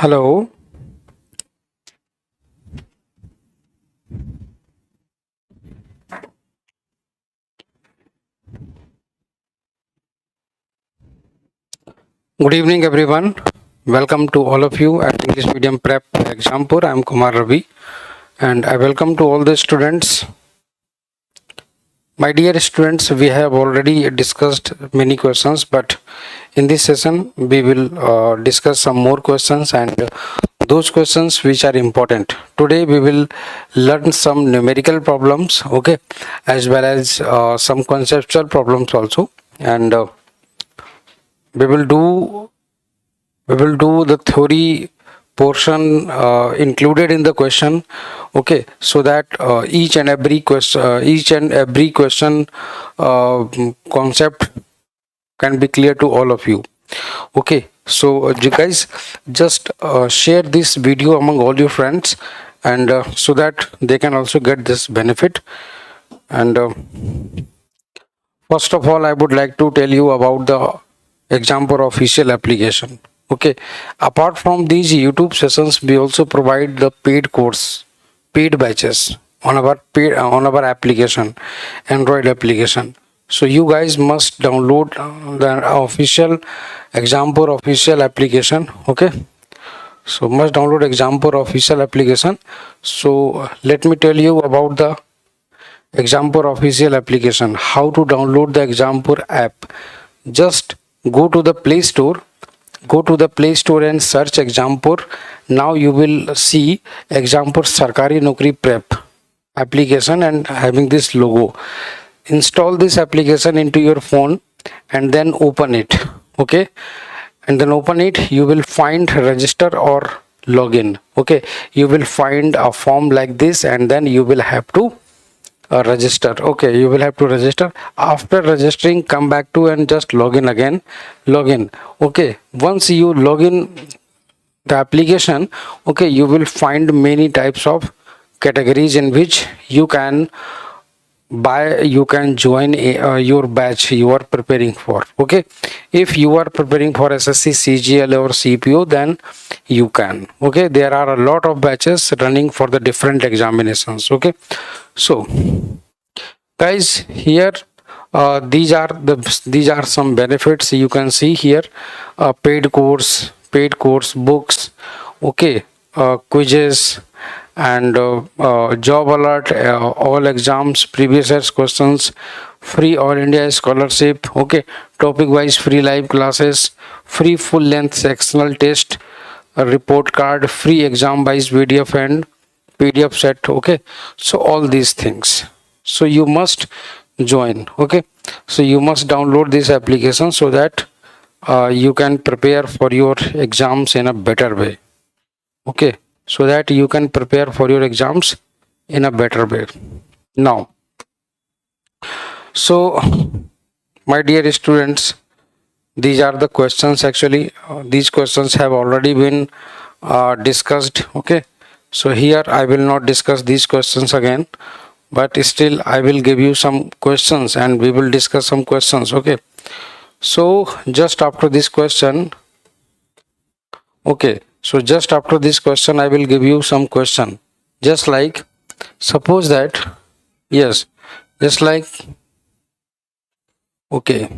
Hello. Good evening, everyone. Welcome to all of you at English Medium Prep Exampur. I am Kumar Ravi, and I welcome to all the students. My dear students, we have already discussed many questions, but in this session, we will discuss some more questions and those questions which are important. Today, we will learn some numerical problems, okay, as well as some conceptual problems also, and we will do the theory portion included in the question, okay, so that each and every question concept can be clear to all of you. Okay, so you guys just share this video among all your friends, and so that they can also get this benefit. And first of all, I would like to tell you about the Example official application. Okay, apart from these YouTube sessions, we also provide the paid batches on our application, Android application. So you guys must download the official Example official application. Okay, so must download Example official application. So let me tell you about the Exampur official application. How to download the Exampur app? Just go to the Play Store. Go to the Play Store and search Exampur. Now you will see Exampur Sarkari Nokri Prep application and having this logo. Install this application into your phone and then open it. Okay, and then open it. You will find register or login. Okay, you will find a form like this, and then you will have to register. Okay, you will have to register. After registering, come back to and just login again. Login. Okay, once you login the application, okay, you will find many types of categories in which you can join your batch you are preparing for. Okay, if you are preparing for SSC, CGL or CPO, then you can. Okay, there are a lot of batches running for the different examinations. Okay, so guys, here these are some benefits you can see here. Paid course books, okay, quizzes, and job alert, all exams, previous year's questions, free all India scholarship, okay, topic wise free live classes, free full length sectional test, a report card, free exam wise PDF and PDF set. Okay, so all these things, so you must join. Okay, so you must download this application so that you can prepare for your exams in a better way. Okay, so that you can prepare for your exams in a better way. Now, so my dear students, these are the questions. Actually, these questions have already been discussed. Okay, so here I will not discuss these questions again, but still I will give you some questions and we will discuss some questions. Okay, so just after this question, okay, so just after this question I will give you some question, just like, suppose that, yes, just like, okay,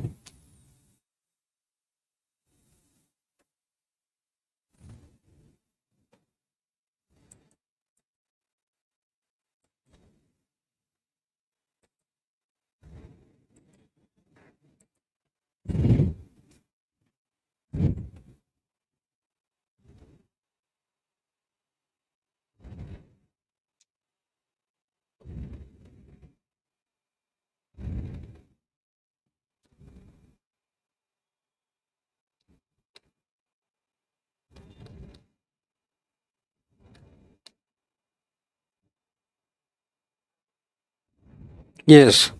yes,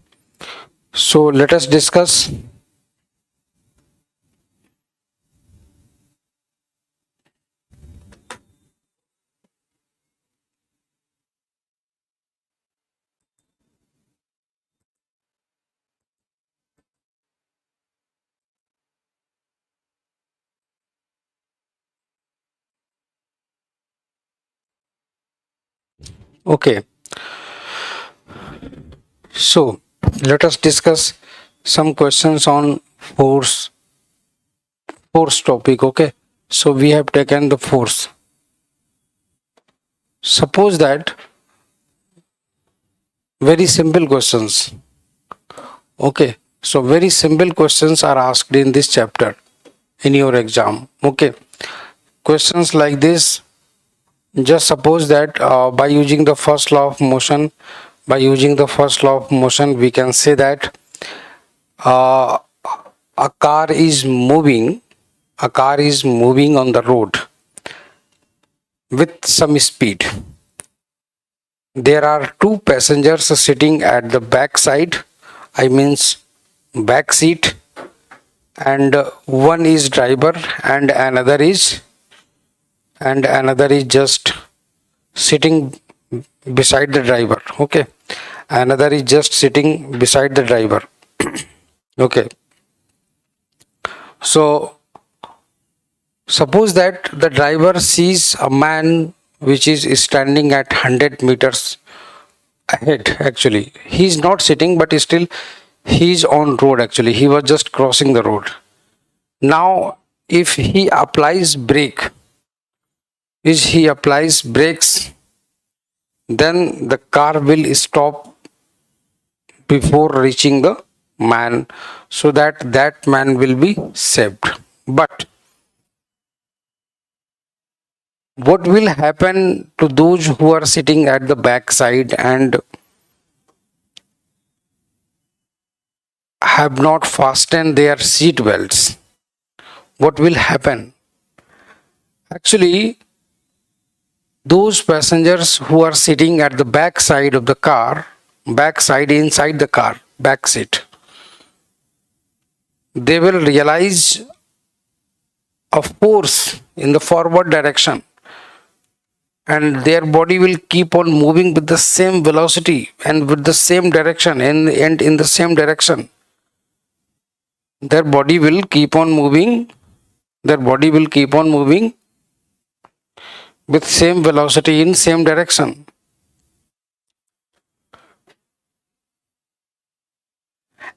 so let us discuss. Okay, so let us discuss some questions on force topic. Okay, so we have taken the force. Suppose that very simple questions. Okay, so very simple questions are asked in this chapter in your exam. Okay, questions like this. Just suppose that by using the first law of motion, we can say that uh, a car is moving, on the road with some speed. There are two passengers sitting at the back side, I means back seat, and one is driver and another is just sitting beside the driver. Okay, another is just sitting beside the driver. Okay, so suppose that the driver sees a man which is standing at 100 meters ahead. Actually, he is not sitting, but still he is on road. Actually, he was just crossing the road. Now if he applies brakes, then the car will stop before reaching the man, so that man will be saved. But what will happen to those who are sitting at the back side and have not fastened their seat belts? What will happen? Actually, those passengers who are sitting at the back side of the car, inside the car, back seat, they will realize a force in the forward direction, and their body will keep on moving with the same velocity and with the same direction, and in the same direction. Their body will keep on moving. With same velocity in same direction.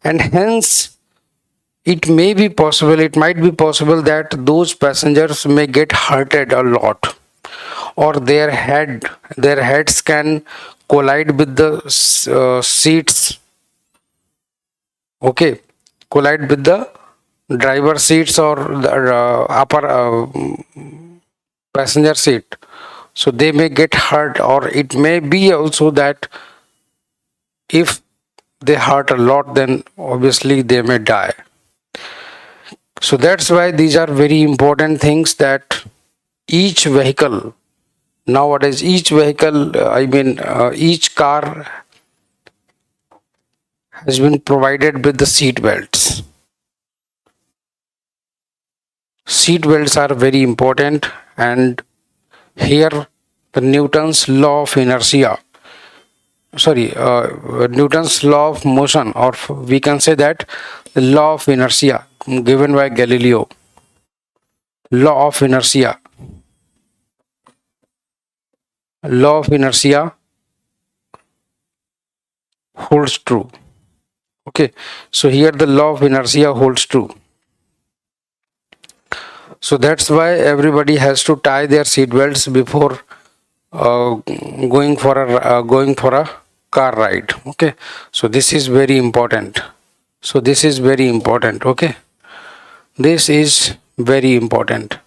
And hence it might be possible that those passengers may get hurted a lot, or their heads can collide with the seats. Okay, collide with the driver seats or the upper passenger seat, so they may get hurt. Or it may be also that if they hurt a lot, then obviously they may die. So that's why these are very important things, that each vehicle nowadays, each car has been provided with the seat belts. Seat belts are very important, and here the Newton's law of motion, or we can say that the law of inertia given by Galileo. Law of inertia holds true. Okay, so here the law of inertia holds true. So that's why everybody has to tie their seat belts before going for a car ride. Okay, so this is very important. Okay, this is very important.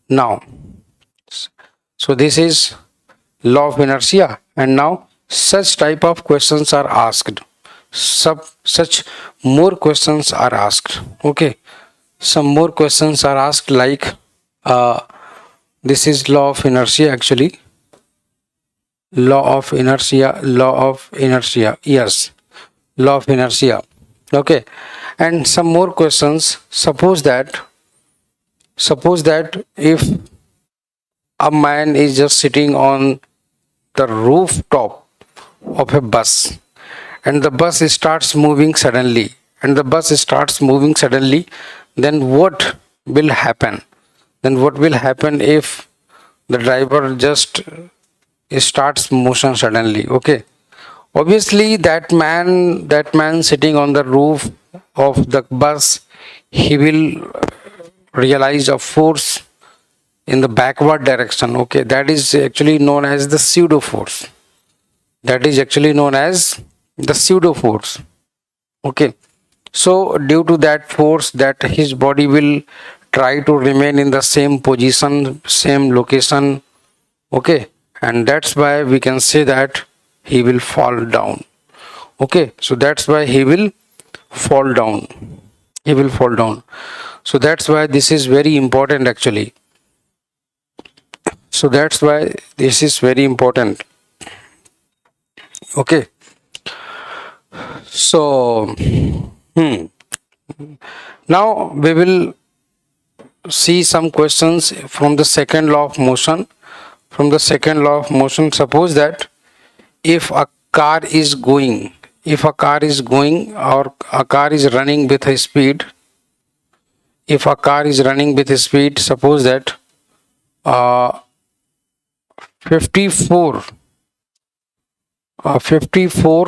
Now, so this is law of inertia, and now such type of questions are asked. Such more questions are asked. Okay, some more questions are asked, like this is law of inertia. Actually, law of inertia. Yes, law of inertia. Okay, and some more questions. Suppose that if a man is just sitting on the rooftop of a bus, and the bus starts moving suddenly, then what will happen? If the driver just starts motion suddenly. Okay, obviously that man sitting on the roof of the bus, he will realize a force in the backward direction. Okay, that is actually known as the pseudo force. That is actually known as the pseudo force. Okay, so due to that force, that his body will try to remain in the same position, same location. Okay, and that's why we can say that he will fall down. Okay, so that's why he will fall down. He will fall down. So that's why this is very important actually. So that's why this is very important. Okay, so now we will see some questions from the second law of motion. From the second law of motion, suppose that if a car is going, or a car is running with a speed, if a car is running with a speed, suppose that uh, 54, 54,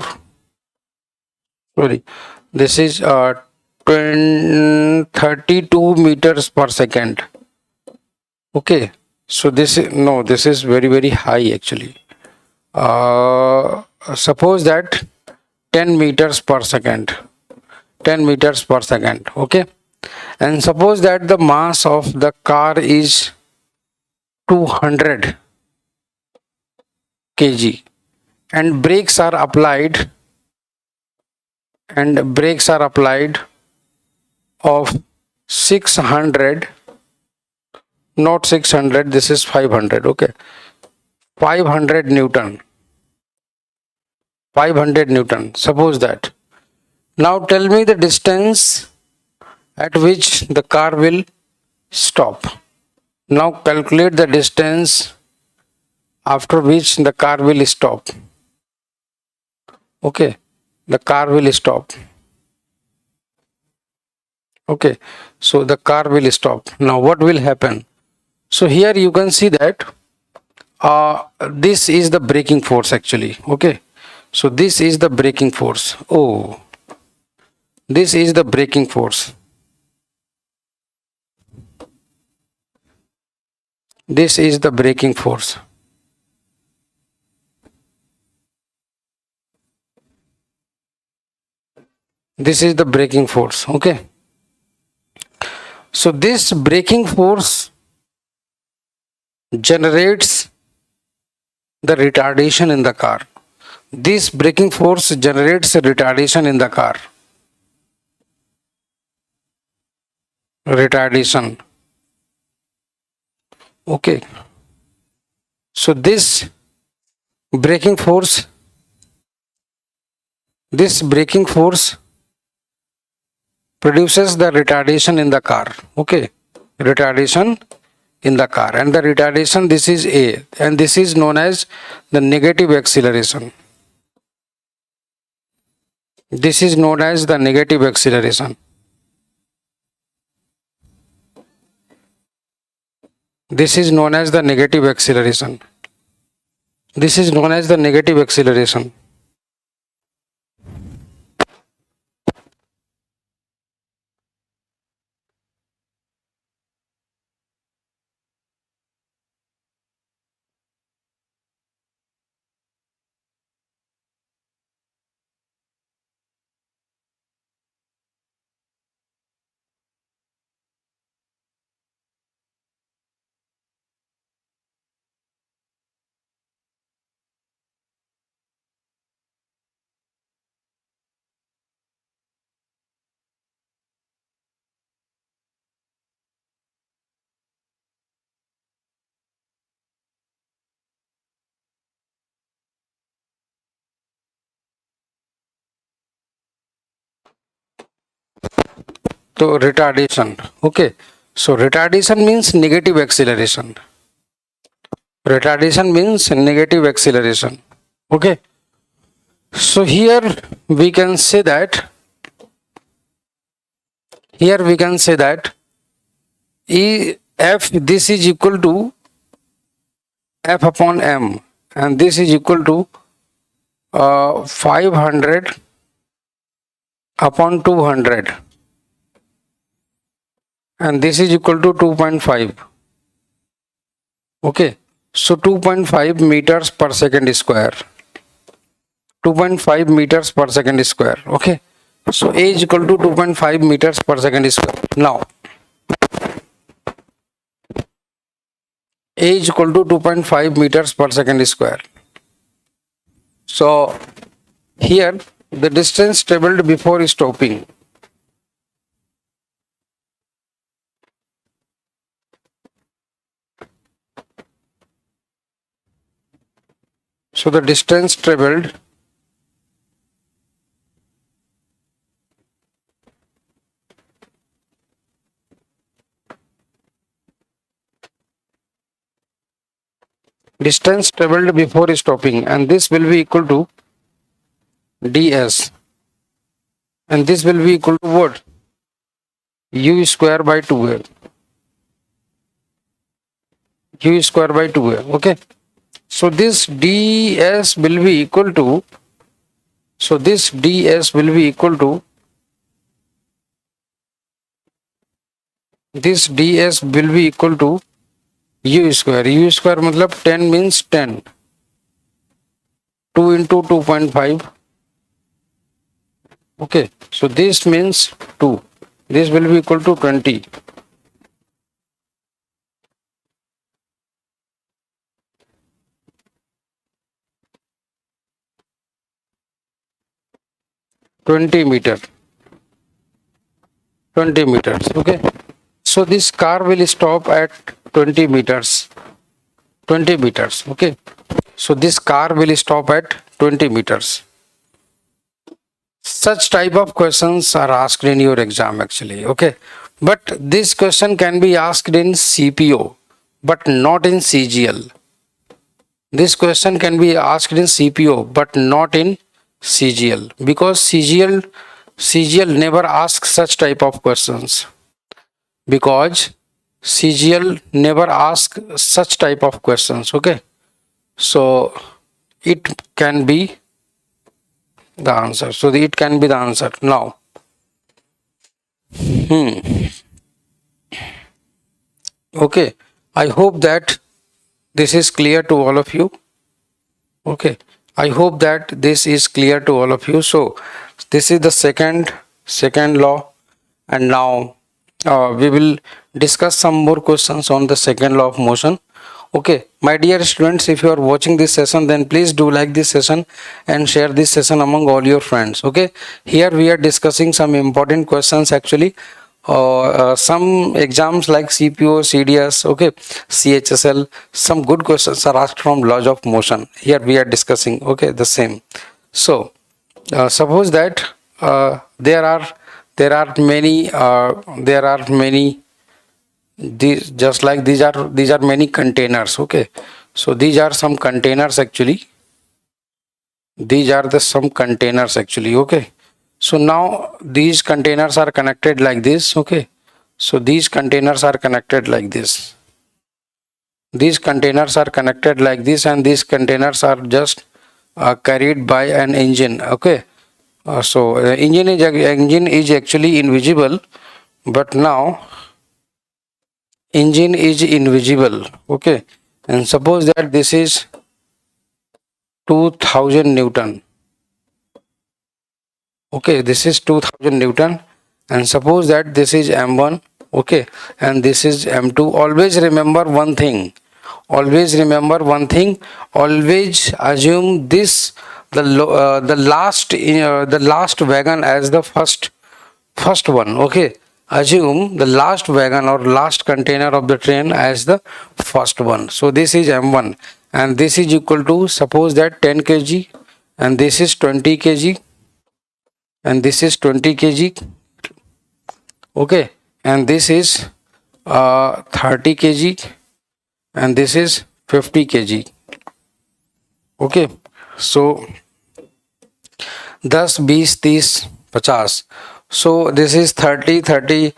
sorry, this is 32 meters per second. Okay, so this is, no, this is very very high actually. Suppose that 10 meters per second, 10 meters per second. Okay, and suppose that the mass of the car is 200 kg, and brakes are applied, of 600, not 600, this is 500. Okay, 500 newton, 500 newton, suppose that. Now tell me the distance at which the car will stop. Now calculate the distance after which the car will stop. Okay, the car will stop. Okay, so the car will stop. Now what will happen? So here you can see that this is the braking force actually. Okay, so this is the braking force. Oh, this is the braking force. This is the braking force. This is the braking force. Okay, so this braking force generates the retardation in the car. This braking force generates a retardation in the car. Retardation. Okay, so this braking force produces the retardation in the car. Okay, retardation in the car, and the retardation, this is A, and this is known as the negative acceleration. This is known as the negative acceleration. This is known as the negative acceleration. This is known as the negative acceleration. So retardation. Okay, so retardation means negative acceleration. Retardation means negative acceleration. Okay, so here we can say that E f, this is equal to F upon m. and this is equal to 500 upon 200, and this is equal to 2.5. Okay, so 2.5 meters per second square. 2.5 meters per second square. Okay, so A is equal to 2.5 meters per second square. Now A is equal to 2.5 meters per second square. So here the distance traveled before stopping. So the distance traveled before stopping, and this will be equal to ds, and this will be equal to what? U square by 2a. U square by 2a. Okay, so this ds will be equal to, so this ds will be equal to, this ds will be equal to u square. U square matlab 10 means 10. 2 into 2.5. Okay, so this means 2. This will be equal to 20. Meter. 20 meters. Okay, so this car will stop at 20 meters. 20 meters. Okay, so this car will stop at 20 meters. Such type of questions are asked in your exam actually. Okay, but this question can be asked in CPO but not in CGL. This question can be asked in CPO but not in CGL, because CGL never asks such type of questions. Because CGL never asks such type of questions. Okay, so it can be the answer. So it can be the answer. Now okay, I hope that this is clear to all of you. Okay, I hope that this is clear to all of you. So this is the second law, and now we will discuss some more questions on the second law of motion. Okay, my dear students, if you are watching this session, then please do like this session and share this session among all your friends. Okay, here we are discussing some important questions actually. Some exams like CPO, CDS, okay, CHSL, some good questions are asked from laws of motion. Here we are discussing, okay, the same. So suppose that there are many these, just like these are many containers. Okay, so these are some containers actually. These are the some containers actually. Okay, so now these containers are connected like this. Okay, so these containers are connected like this. These containers are connected like this, and these containers are just carried by an engine. Okay, so engine is actually invisible, but now engine is invisible. Okay, and suppose that this is 2000 Newton. Okay, this is 2000 Newton, and suppose that this is M1. Okay, and this is M2. Always remember one thing. Always remember one thing. Always assume this the last wagon as the first one. Okay, assume the last wagon or last container of the train as the first one. So this is M1, and this is equal to, suppose that 10 kg, and this is 20 kg, and this is 20 kg. Okay, and this is 30 kg, and this is 50 kg. Okay, so 10, 20, 30, 50. So this is 30, 30,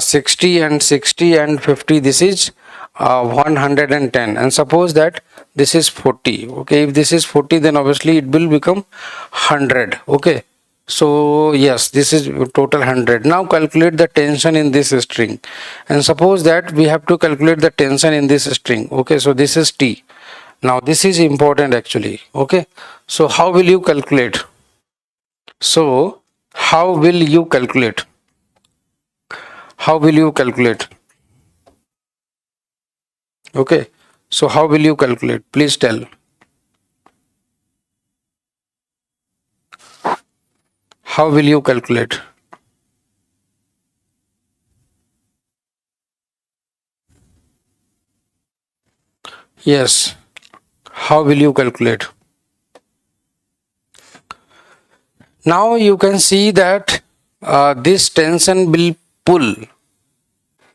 60 and 60 and 50. This is 110. And suppose that this is 40. Okay, if this is 40, then obviously it will become 100. Okay, so yes, this is total 100. Now calculate the tension in this string, and suppose that we have to calculate the tension in this string. Okay, so this is T. Now this is important actually. Okay, so how will you calculate? So how will you calculate? How will you calculate? Okay, so how will you calculate? Please tell. How will you calculate? Yes, how will you calculate? Now you can see that this tension will pull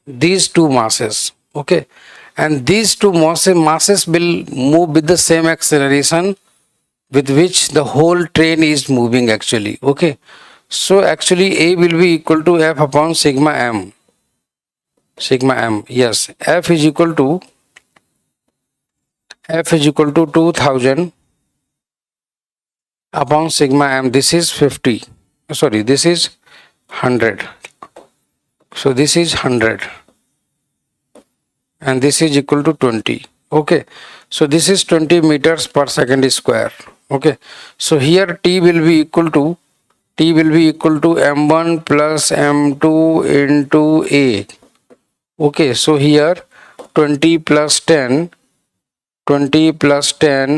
these two masses. Okay, and these two masses will move with the same acceleration with which the whole train is moving actually. Okay, so actually A will be equal to F upon sigma m. Sigma m, yes, F is equal to 2000 upon sigma m. This is 50. Sorry, this is 100. So this is 100 and this is equal to 20. Okay, so this is 20 meters per second square. Okay, so here T will be equal to m1 plus m2 into A. Okay, so here 20 plus 10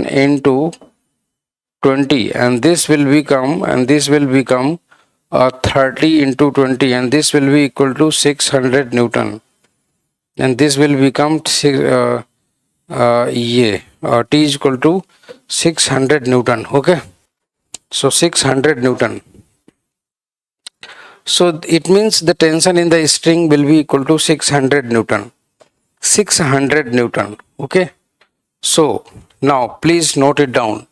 into 20, and this will become 30 into 20, and this will be equal to 600 Newton, and this will become T is equal to 600 Newton. Okay, so 600 Newton. So it means the tension in the string will be equal to 600 Newton. 600 Newton. Okay, so now please note it down.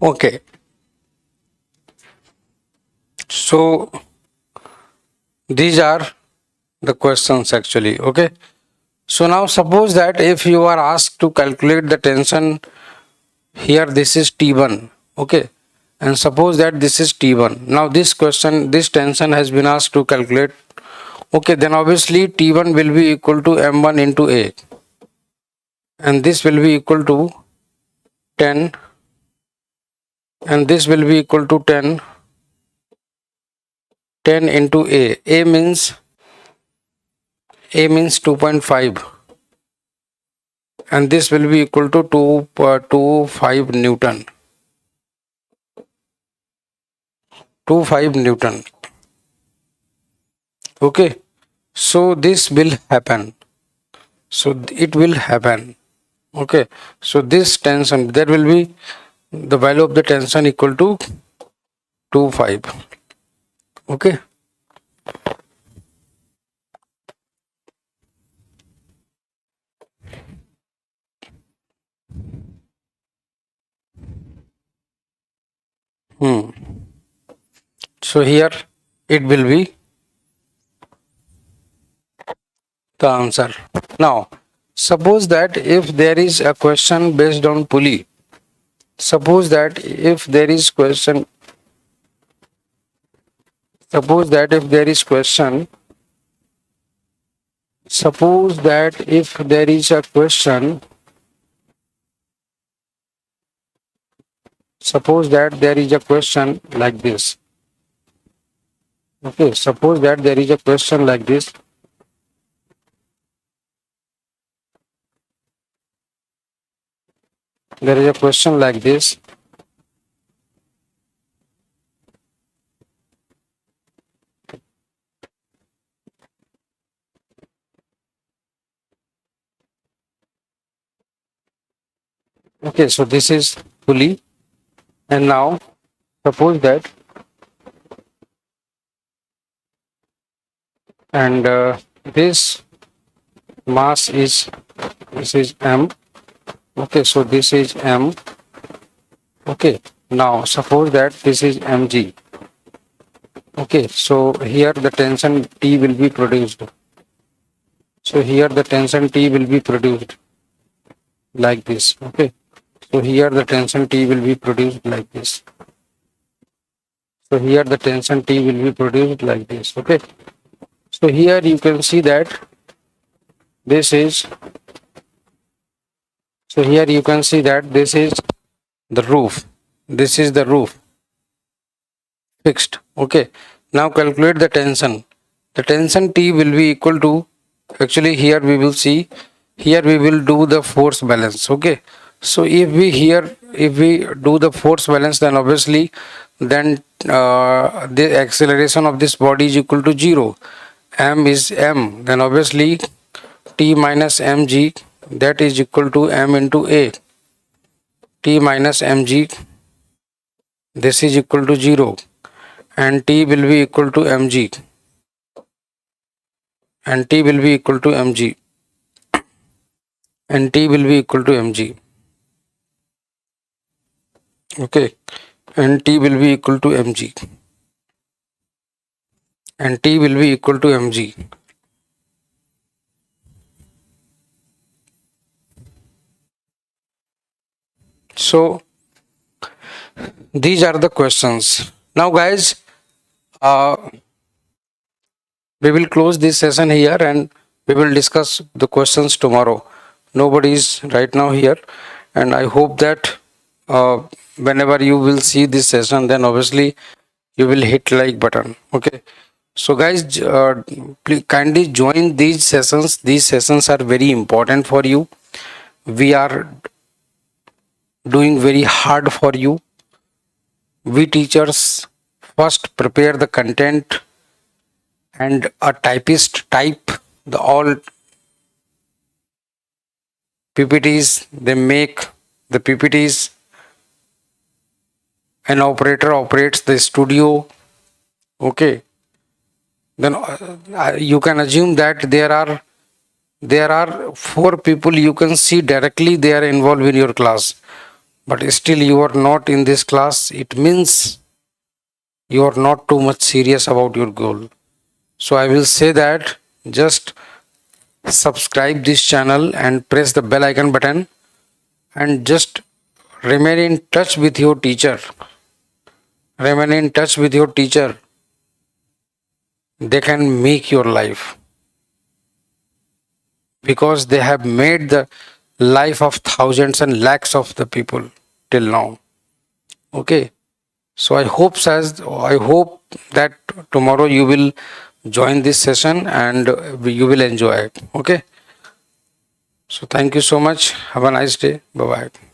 Okay, so these are the questions actually. Okay, so now suppose that if you are asked to calculate the tension here, this is T1. Okay, and suppose that this is T1. Now this tension has been asked to calculate. Okay, then obviously T1 will be equal to m1 into A, and this will be equal to 10, and this will be equal to 10 into A. A means 2.5, and this will be equal to 2.5 Newton. 2.5 Newton. Okay, so this will happen. So it will happen. Okay, so this tension, there will be the value of the tension equal to 2.5. Okay. So here it will be the answer. Now suppose that if there is a question based on pulley, suppose that if there is question, suppose that if there is question, suppose that if there is a question, suppose that there is a question like this. Okay, suppose that there is a question like this. There is a question like this. Okay, so this is fully, and now suppose that, and this mass is, this is m. Okay, so this is m. Okay, now suppose that this is mg. Okay, so here the tension T will be produced. So here the tension T will be produced like this. Okay, so here the tension T will be produced like this. So here the tension T will be produced like this. Okay, so here you can see that this is, so here you can see that this is the roof. This is the roof fixed. Okay, now calculate the tension. The tension T will be equal to, actually here we will see, here we will do the force balance. Okay, so if we here, if we do the force balance, then obviously then the acceleration of this body is equal to 0. M is m, then obviously T minus mg, that is equal to m into a. T minus mg, this is equal to 0, and T will be equal to mg, and T will be equal to mg, and T will be equal to mg. Okay, and T will be equal to mg, and T will be equal to mg. So these are the questions. Now guys, we will close this session here and we will discuss the questions tomorrow. Nobody is right now here, and I hope that whenever you will see this session, then obviously you will hit like button. Okay, so guys, please kindly join these sessions. These sessions are very important for you. We are doing very hard for you. We teachers first prepare the content, and a typist type the all PPTs. They make the PPTs. An operator operates the studio. Okay, then you can assume that there are 4 people you can see directly they are involved in your class, but still you are not in this class. It means you are not too much serious about your goal. So I will say that just subscribe this channel and press the bell icon button, and just remain in touch with your teacher. Remain in touch with your teacher. They can make your life, because they have made the life of thousands and lakhs of the people till now. Okay, so I hope that tomorrow you will join this session and you will enjoy it. Okay, so thank you so much. Have a nice day. Bye bye.